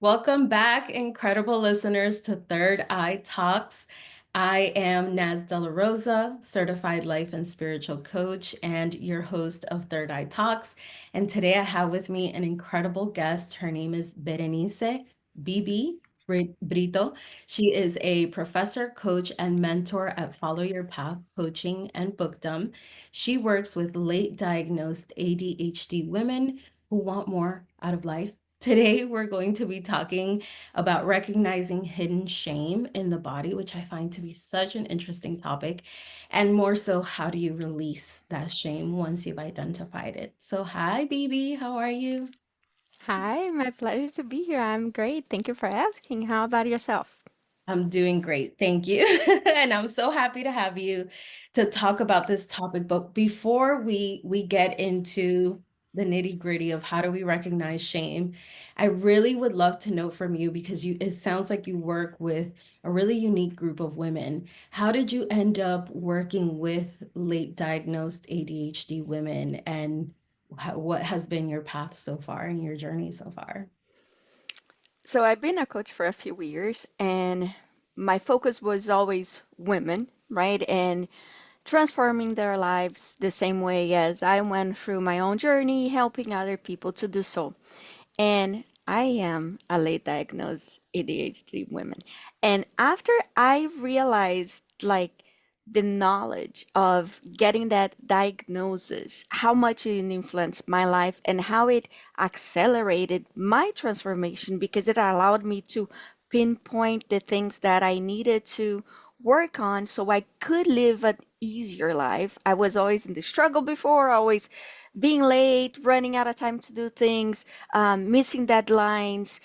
Welcome back, incredible listeners, to Third Eye Talks. I am Naz De La Rosa, certified life and spiritual coach, and your host of Third Eye Talks. And today I have with me an incredible guest. Her name is Berenice BB Brito. She is a professor, coach, and mentor at Follow Your Path Coaching and Bookdom. She works with late diagnosed ADHD women who want more out of life. Today, we're going to be talking about recognizing hidden shame in the body, which I find to be such an interesting topic. And more so, how do you release that shame once you've identified it? So, hi, BB, how are you? Hi, my pleasure to be here. I'm great. Thank you for asking. How about yourself? I'm doing great. Thank you. And I'm so happy to have you to talk about this topic. But before we get into the nitty-gritty of how do we recognize shame, I really would love to know from you because it sounds like you work with a really unique group of women. How did you end up working with late diagnosed ADHD women and what has been your path so far and your journey so far? So, I've been a coach for a few years, and my focus was always women, right? And transforming their lives the same way as I went through my own journey, helping other people to do so. And I am a late diagnosed ADHD woman. And after I realized like the knowledge of getting that diagnosis, how much it influenced my life and how it accelerated my transformation because it allowed me to pinpoint the things that I needed to work on so I could live an easier life. I was always in the struggle before, always being late, running out of time to do things, missing deadlines,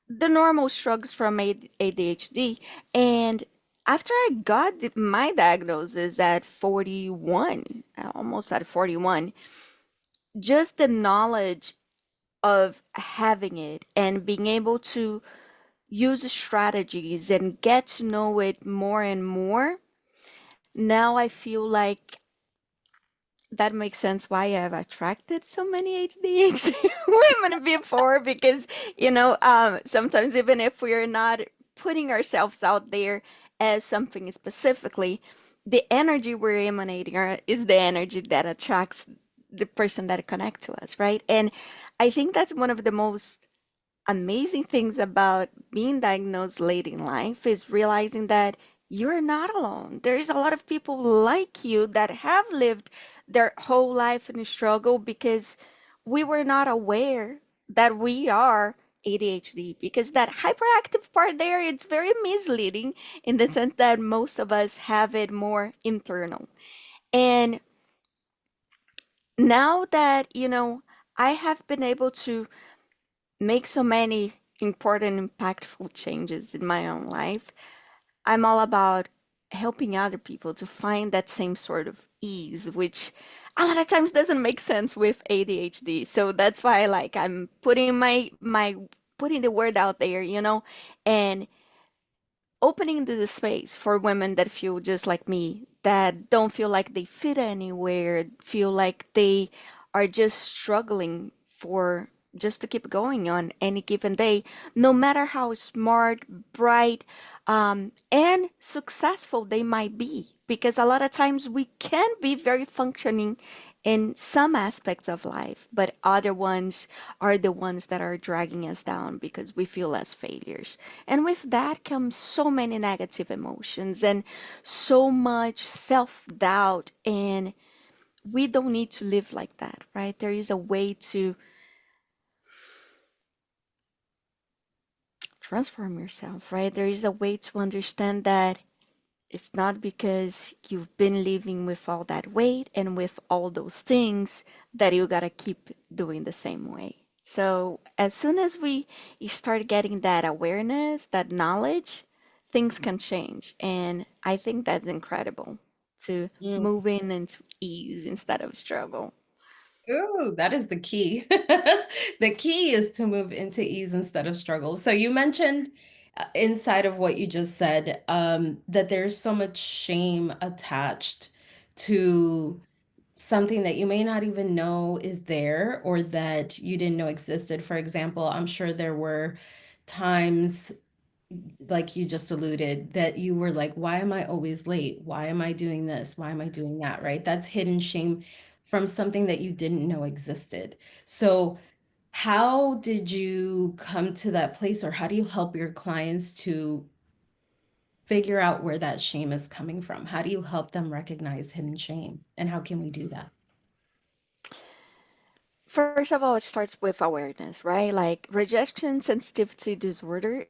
the normal struggles from ADHD. And after I got my diagnosis at 41, almost at 41, just the knowledge of having it and being able to use strategies and get to know it more and more, now I feel like that makes sense why I've attracted so many ADHD women before because, sometimes even if we're not putting ourselves out there as something specifically, the energy we're emanating is the energy that attracts the person that connect to us, right? And I think that's one of the most amazing things about being diagnosed late in life is realizing that you're not alone. There's a lot of people like you that have lived their whole life in a struggle because we were not aware that we are ADHD because that hyperactive part there it's very misleading in the sense that most of us have it more internal. And now that, I have been able to make so many important, impactful changes in my own life. I'm all about helping other people to find that same sort of ease, which a lot of times doesn't make sense with ADHD. So that's why I'm putting my putting the word out there, and opening the space for women that feel just like me, that don't feel like they fit anywhere, feel like they are just struggling for just to keep going on any given day, no matter how smart, bright, and successful they might be. Because a lot of times we can be very functioning in some aspects of life, but other ones are the ones that are dragging us down because we feel as failures. And with that comes so many negative emotions and so much self doubt. And we don't need to live like that, right? There is a way to transform yourself, right? There is a way to understand that it's not because you've been living with all that weight and with all those things that you gotta keep doing the same way. So as soon as we start getting that awareness, that knowledge, things can change. And I think that's incredible to move in into ease instead of struggle. Ooh, that is the key. The key is to move into ease instead of struggle. So you mentioned inside of what you just said, that there's so much shame attached to something that you may not even know is there or that you didn't know existed. For example, I'm sure there were times, like you just alluded, that you were like, why am I always late? Why am I doing this? Why am I doing that? Right? That's hidden shame from something that you didn't know existed. So, how did you come to that place, or how do you help your clients to figure out where that shame is coming from? How do you help them recognize hidden shame? And how can we do that? First of all, it starts with awareness, right? Like rejection sensitivity disorder,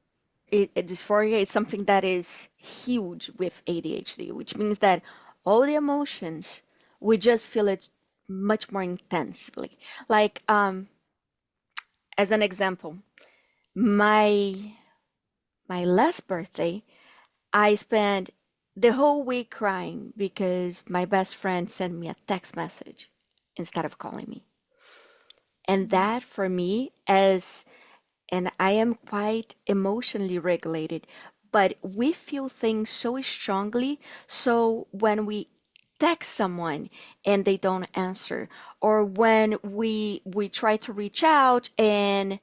dysphoria is something that is huge with ADHD, which means that all the emotions, we just feel it much more intensely. Like, as an example, my my last birthday, I spent the whole week crying because my best friend sent me a text message instead of calling me. And that for me, as and I am quite emotionally regulated, but we feel things so strongly. So when we text someone and they don't answer, or when we try to reach out and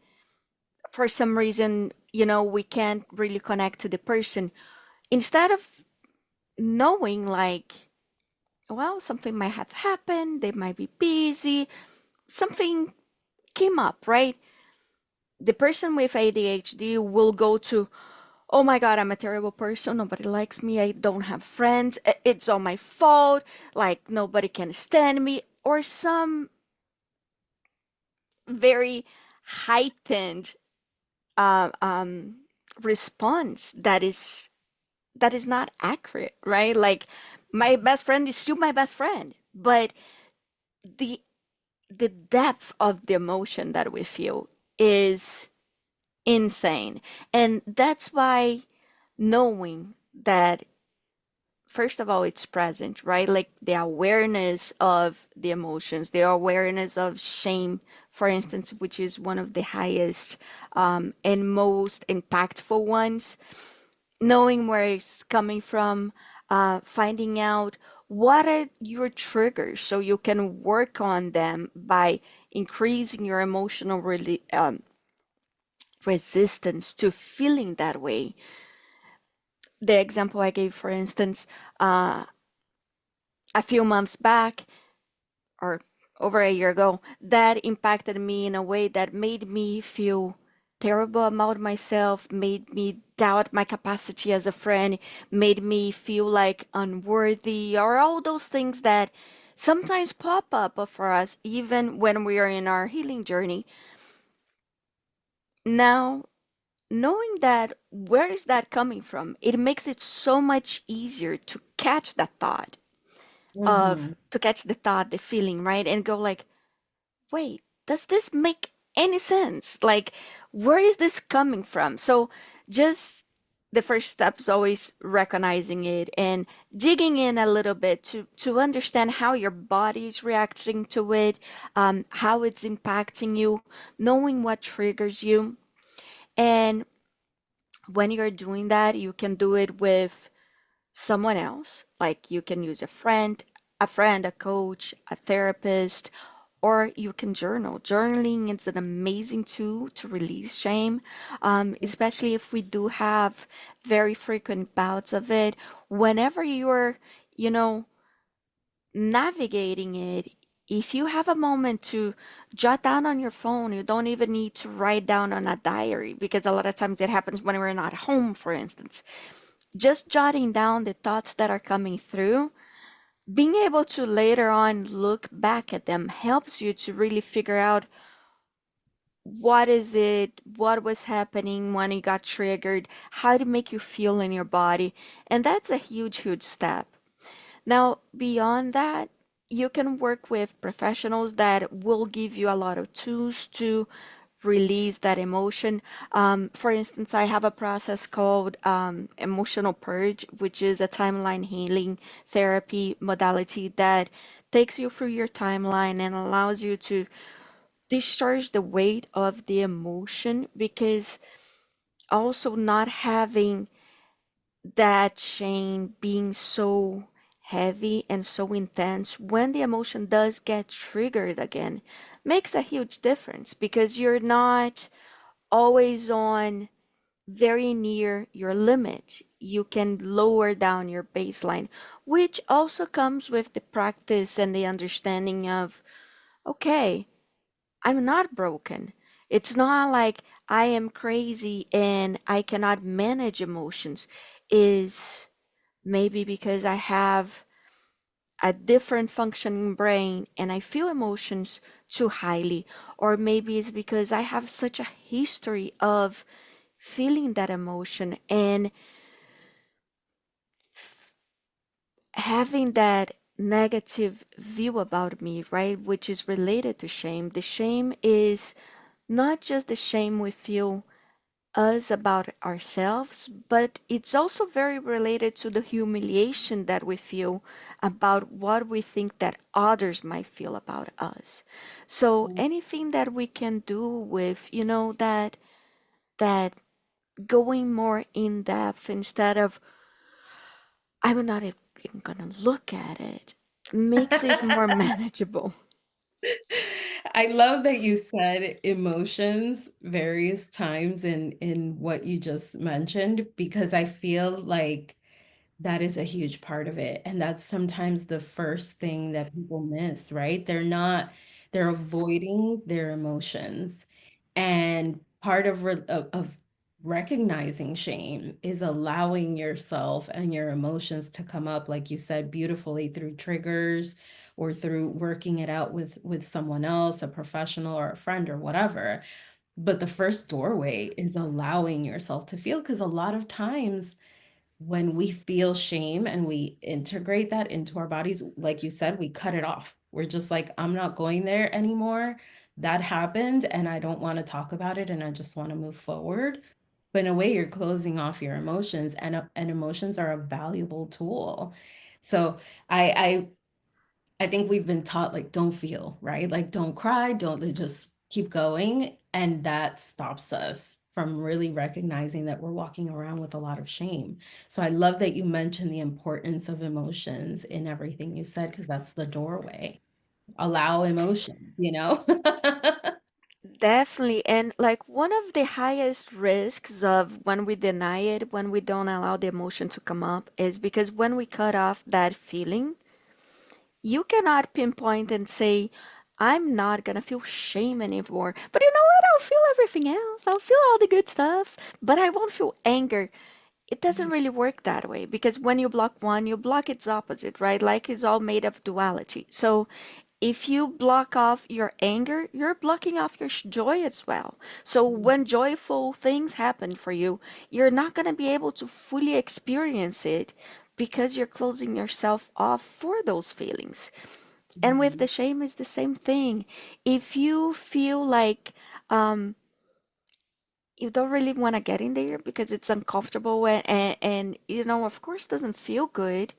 for some reason, we can't really connect to the person, instead of knowing like, well, something might have happened, they might be busy, something came up, right? The person with ADHD will go to, oh my God, I'm a terrible person. Nobody likes me. I don't have friends. It's all my fault. Like, nobody can stand me. Or some very heightened uh, um, response that is not accurate, right? Like, my best friend is still my best friend, but the the depth of the emotion that we feel is insane. And that's why knowing that, first of all, it's present, right? Like the awareness of the emotions, the awareness of shame, for instance, which is one of the highest and most impactful ones. Knowing where it's coming from, finding out what are your triggers so you can work on them by increasing your emotional resistance to feeling that way. The example I gave, for instance, uh, a few months back or over a year ago, that impacted me in a way that made me feel terrible about myself, made me doubt my capacity as a friend, made me feel like unworthy, or all those things that sometimes pop up for us even when we are in our healing journey. Now, knowing that, where is that coming from? It makes it so much easier to catch that thought, Mhm. the thought, the feeling, right? And go like, wait, does this make any sense? Like, where is this coming from? So, just the first step is always recognizing it and digging in a little bit to understand how your body is reacting to it, how it's impacting you, knowing what triggers you. And when you're doing that, you can do it with someone else. Like you can use a coach, a therapist, or you can journal. Journaling is an amazing tool to release shame, especially if we do have very frequent bouts of it. Whenever you're, you know, navigating it, if you have a moment to jot down on your phone, you don't even need to write down on a diary because a lot of times it happens when we're not home, for instance. Just jotting down the thoughts that are coming through, being able to later on look back at them helps you to really figure out what was happening when it got triggered, how to make you feel in your body. And that's a huge, huge step. Now, beyond that, you can work with professionals that will give you a lot of tools to release that emotion. For instance, I have a process called emotional purge, which is a timeline healing therapy modality that takes you through your timeline and allows you to discharge the weight of the emotion, because also not having that shame being so heavy and so intense when the emotion does get triggered again makes a huge difference, because you're not always on, very near your limit. You can lower down your baseline, which also comes with the practice and the understanding of, okay, I'm not broken. It's not like I am crazy and I cannot manage emotions. Is maybe because I have a different functioning brain and I feel emotions too highly, or maybe it's because I have such a history of feeling that emotion and having that negative view about me, right? Which is related to shame. The shame is not just the shame we feel us about ourselves, but it's also very related to the humiliation that we feel about what we think that others might feel about us. So anything that we can do with, that going more in depth instead of I'm not even gonna look at it makes it more manageable. I love that you said emotions various times in what you just mentioned because I feel like that is a huge part of it, and that's sometimes the first thing that people miss, right? They're avoiding their emotions, and part of recognizing shame is allowing yourself and your emotions to come up, like you said, beautifully through triggers or through working it out with someone else, a professional or a friend or whatever. But the first doorway is allowing yourself to feel, because a lot of times when we feel shame and we integrate that into our bodies, like you said, we cut it off. We're just like, I'm not going there anymore. That happened and I don't want to talk about it and I just want to move forward. But in a way, you're closing off your emotions, and emotions are a valuable tool. So I I think we've been taught like don't feel, right? Like don't cry, don't like, just keep going. And that stops us from really recognizing that we're walking around with a lot of shame. So I love that you mentioned the importance of emotions in everything you said, because that's the doorway. Allow emotion, you know? Definitely. And like one of the highest risks of when we deny it, when we don't allow the emotion to come up, is because when we cut off that feeling, you cannot pinpoint and say, I'm not gonna feel shame anymore. But you know what? I'll feel everything else. I'll feel all the good stuff, but I won't feel anger. It doesn't really work that way because when you block one, you block its opposite, right? Like it's all made of duality. So if you block off your anger, you're blocking off your joy as well. So when joyful things happen for you, you're not going to be able to fully experience it because you're closing yourself off for those feelings. And with the Mhm. shame, it's the same thing. If you feel like um, you don't really want to get in there because it's uncomfortable and of course, doesn't feel good,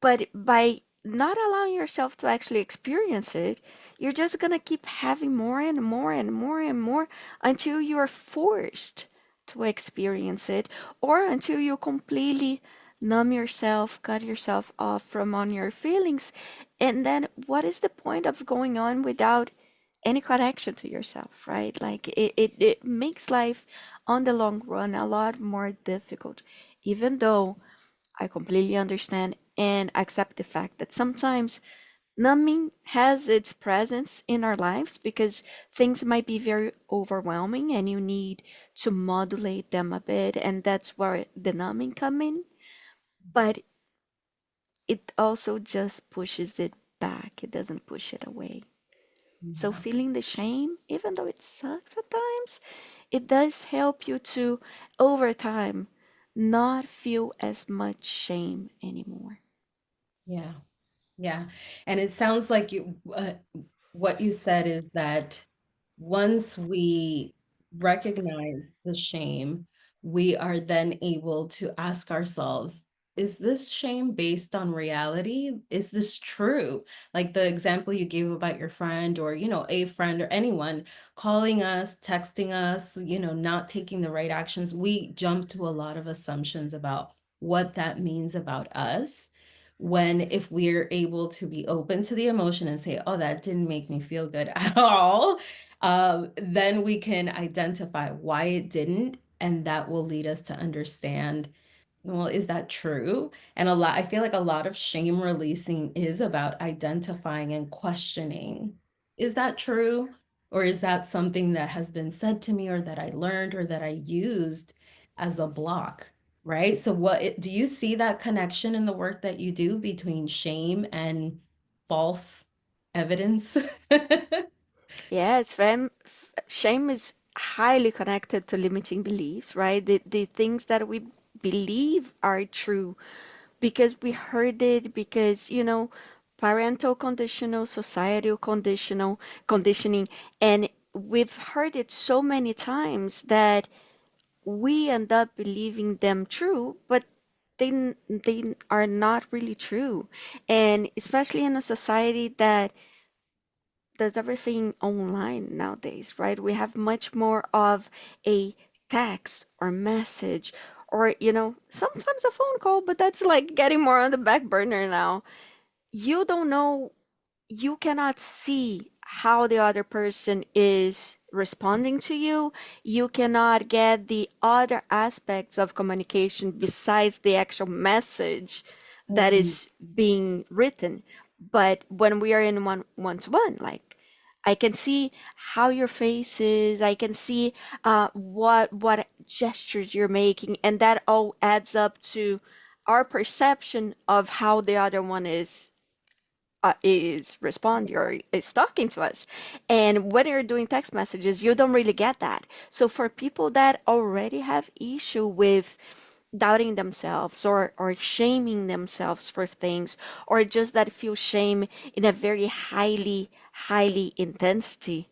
but by not allowing yourself to actually experience it, you're just going to keep having more and more and more and more until you're forced to experience it or until you completely numb yourself, cut yourself off from on your feelings. And then what is the point of going on without any connection to yourself, right? Like it makes life on the long run a lot more difficult, even though I completely understand and accept the fact that sometimes numbing has its presence in our lives because things might be very overwhelming and you need to modulate them a bit, and that's where the numbing come in. But it also just pushes it back. It doesn't push it away. So Yeah. feeling the shame, even though it sucks at times, it does help you to, over time, not feel as much shame anymore. Yeah. Yeah. And it sounds like what you said is that once we recognize the shame, we are then able to ask ourselves, is this shame based on reality? Is this true? Like the example you gave about your friend or, a friend or anyone calling us, texting us, not taking the right actions. We jump to a lot of assumptions about what that means about us, when if we're able to be open to the emotion and say, oh, that didn't make me feel good at all, then we can identify why it didn't, And that will lead us to understand, well, is that true? And I feel like a lot of shame releasing is about identifying and questioning. Is that true? Or is that something that has been said to me or that I learned or that I used as a block? Right? So do you see that connection in the work that you do between shame and false evidence? Yes, shame is highly connected to limiting beliefs, right? The things that we believe are true because we heard it, because, parental conditional, societal conditioning, and we've heard it so many times that we end up believing them true, but they are not really true. And especially in a society that does everything online nowadays, right? We have much more of a text or message or, sometimes a phone call, but that's like getting more on the back burner now. You don't know, you cannot see how the other person is responding to you. You cannot get the other aspects of communication besides the actual message that Mhm. is being written. But when we are in one-to-one, like I can see how your face is, I can see what gestures you're making, and that all adds up to our perception of how the other one is responding or is talking to us. And when you're doing text messages, you don't really get that. So for people that already have issue with doubting themselves or shaming themselves for things, or just that feel shame in a very highly intensity,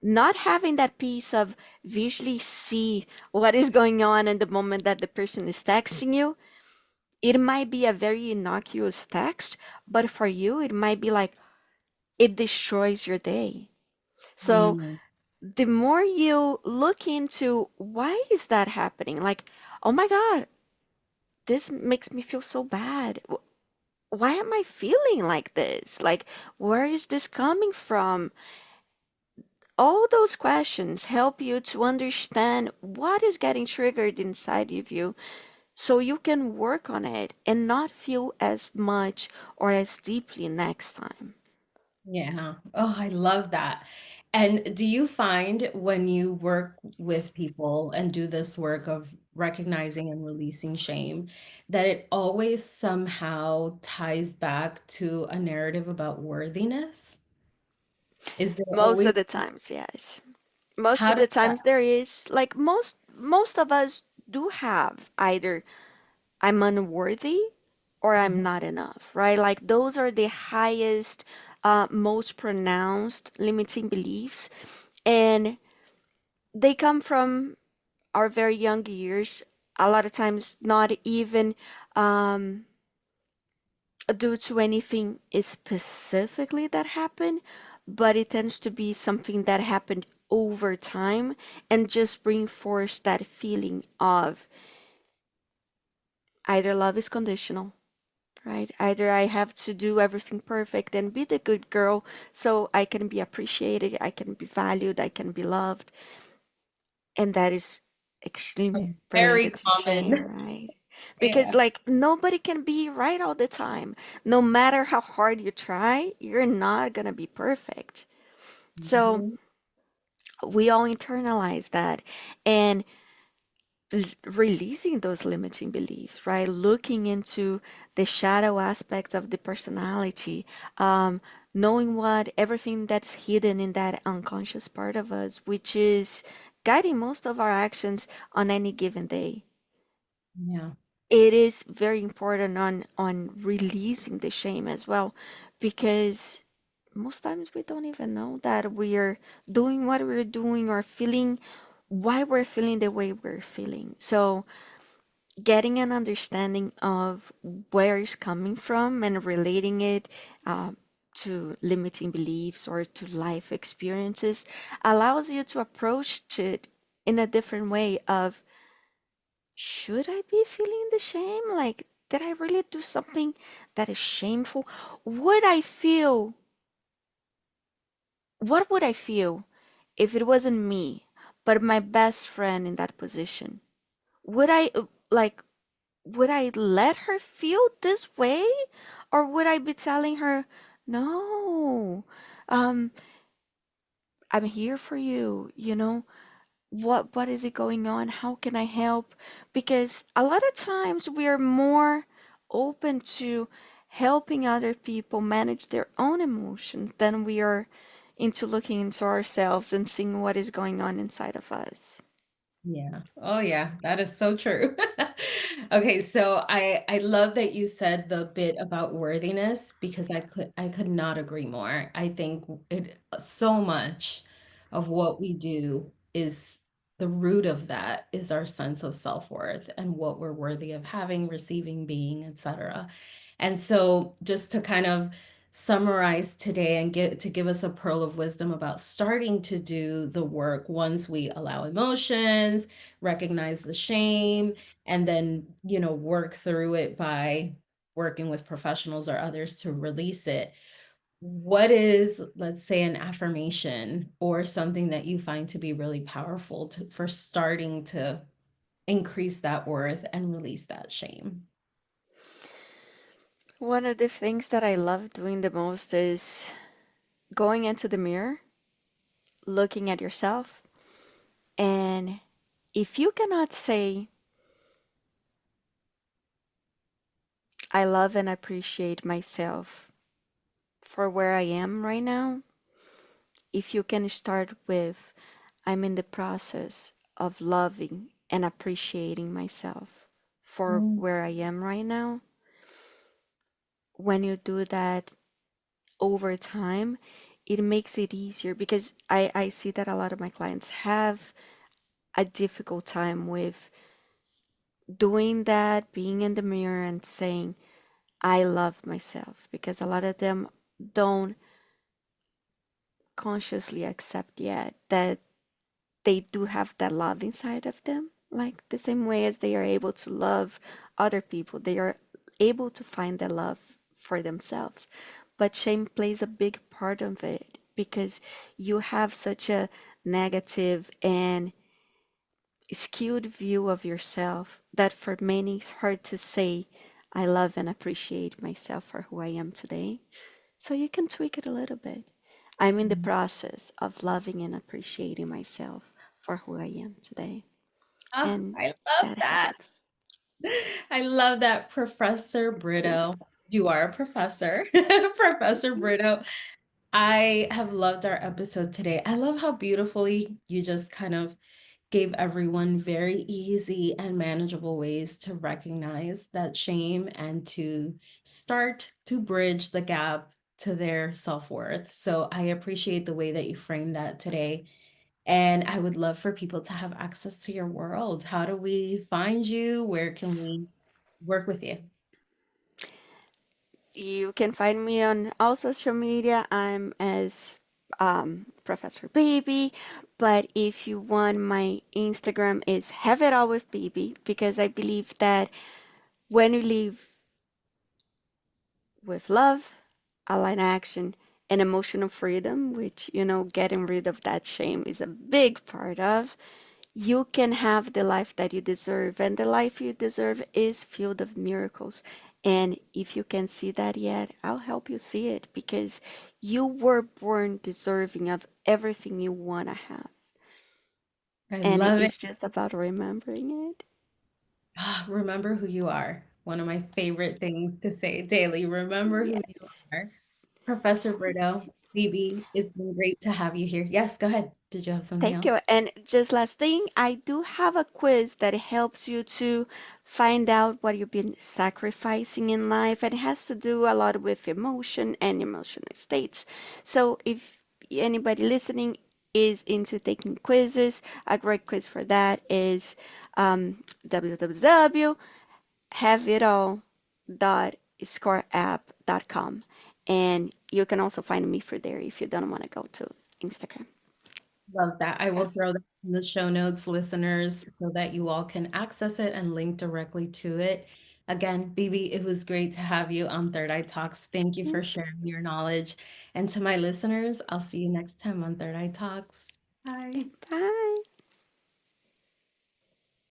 not having that piece of visually see what is going on in the moment that the person is texting you, it might be a very innocuous text, but for you, it might be like, it destroys your day. So Mm. the more you look into why is that happening, like, oh my God, this makes me feel so bad. Why am I feeling like this? Like, where is this coming from? All those questions help you to understand what is getting triggered inside of you so you can work on it and not feel as much or as deeply next time. Yeah. Oh, I love that. And do you find when you work with people and do this work of recognizing and releasing shame, that it always somehow ties back to a narrative about worthiness? Is there Most always, of the times, yes. Most how of does the that? times there is, like, most of us do have either I'm unworthy or I'm Mhm. not enough, right? Like those are the highest, most pronounced limiting beliefs, and they come from our very young years. A lot of times, not even um, due to anything specifically that happened, but it tends to be something that happened over time and just reinforce that feeling of either love is conditional, right? Either I have to do everything perfect and be the good girl so I can be appreciated, I can be valued, I can be loved. And that is extremely Very related to shame, common. right? Because, Yeah. like, nobody can be right all the time. No matter how hard you try, you're not gonna be perfect. So Mhm. we all internalize that. And releasing those limiting beliefs, right? Looking into the shadow aspects of the personality, um, knowing what everything that's hidden in that unconscious part of us, which is guiding most of our actions on any given day. Yeah. It is very important on releasing the shame as well, because most times we don't even know that we're doing what we're doing or feeling why we're feeling the way we're feeling. So getting an understanding of where it's coming from and relating it to limiting beliefs or to life experiences allows you to approach it in a different way of, should I be feeling the shame? Like, did I really do something that is shameful? Would I feel, what would I feel if it wasn't me, but my best friend in that position. Would I like would I let her feel this way? Or would I be telling her, no, um, I'm here for you, what is it going on? How can I help? Because a lot of times we are more open to helping other people manage their own emotions than we are into looking into ourselves and seeing what is going on inside of us. Yeah. Oh yeah, that is so true. Okay, so I love that you said the bit about worthiness because I could not agree more. I think it so much of what we do is the root of that is our sense of self-worth and what we're worthy of having, receiving, being, etc. And so just to kind of summarize today and give us a pearl of wisdom about starting to do the work once we allow emotions, recognize the shame, and then, work through it by working with professionals or others to release it. What is, let's say, an affirmation or something that you find to be really powerful for starting to increase that worth and release that shame? One of the things that I love doing the most is going into the mirror, looking at yourself, and if you cannot say, I love and appreciate myself for where I am right now, if you can start with, I'm in the process of loving and appreciating myself for Mm, where I am right now, when you do that over time, it makes it easier because I see that a lot of my clients have a difficult time with doing that, being in the mirror and saying, I love myself, because a lot of them don't consciously accept yet that they do have that love inside of them. Like the same way as they are able to love other people, they are able to find that love for themselves. But shame plays a big part of it because you have such a negative and skewed view of yourself that for many it's hard to say, I love and appreciate myself for who I am today. So you can tweak it a little bit. I'm in the mm. process of loving and appreciating myself for who I am today. Oh, And I love that that. helps. I love that, Professor Brito. You are a professor, Professor Brito. I have loved our episode today. I love how beautifully you just kind of gave everyone very easy and manageable ways to recognize that shame and to start to bridge the gap to their self-worth. So I appreciate the way that you framed that today. And I would love for people to have access to your world. How do we find you? Where can we work with you? You can find me on all social media. I'm as Professor Baby, but if you want, my Instagram is Have It All with Baby because I believe that when you live with love, aligned action, and emotional freedom, which, getting rid of that shame is a big part of, you can have the life that you deserve. And the life you deserve is filled of miracles. And if you can see that yet, I'll help you see it because you were born deserving of everything you want to have. I And love it. it's just about remembering it. Remember who you are. One of my favorite things to say daily. Remember who you Yes. are. Professor Brito, Phoebe, it's been great to have you here. Yes, go ahead. Did you have something Thank else? you. And just last thing, I do have a quiz that helps you to find out what you've been sacrificing in life. And it has to do a lot with emotion and emotional states. So if anybody listening is into taking quizzes, a great quiz for that is www.haveitall.scoreapp.com. And you can also find me for there if you don't want to go to Instagram. Love that. I will Yeah. throw that in the show notes, listeners, so that you all can access it and link directly to it. Again, Bibi, it was great to have you on Third Eye Talks. Thank you for sharing your knowledge. And to my listeners, I'll see you next time on Third Eye Talks. Bye. Bye.